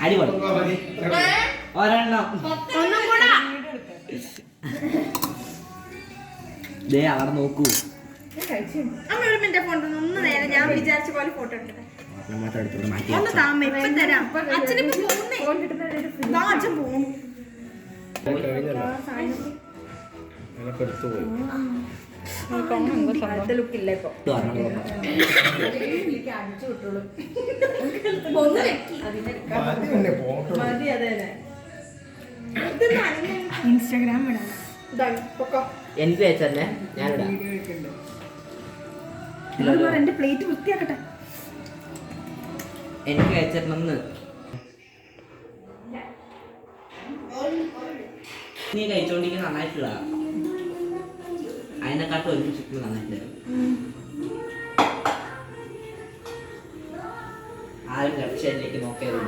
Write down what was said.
അടിപൊളി ഒരെണ്ണം ദേ അവിടെ നോക്കൂ. ഒന്ന് നേരെ ഞാൻ വിചാരിച്ച പോലെ ഫോട്ടോ എടുക്കട്ടെ. ഇൻസ്റ്റാഗ്രാം എനിക്ക് അയച്ചല്ലേ ഞാനിടാം. എന്റെ പ്ലേറ്റ് വൃത്തിയാക്കട്ടെ. എനിക്ക് അയച്ചിട്ടുണ്ടെന്ന് നീ കഴിച്ചോണ്ടിരിക്കുന്ന നന്നായിട്ടില്ല. അതിനെക്കാട്ടും ഒരുമിച്ചിട്ട് നന്നായിട്ടില്ല. ആരും ലെഫ്റ്റ് സൈഡിലേക്ക് നോക്കിയത്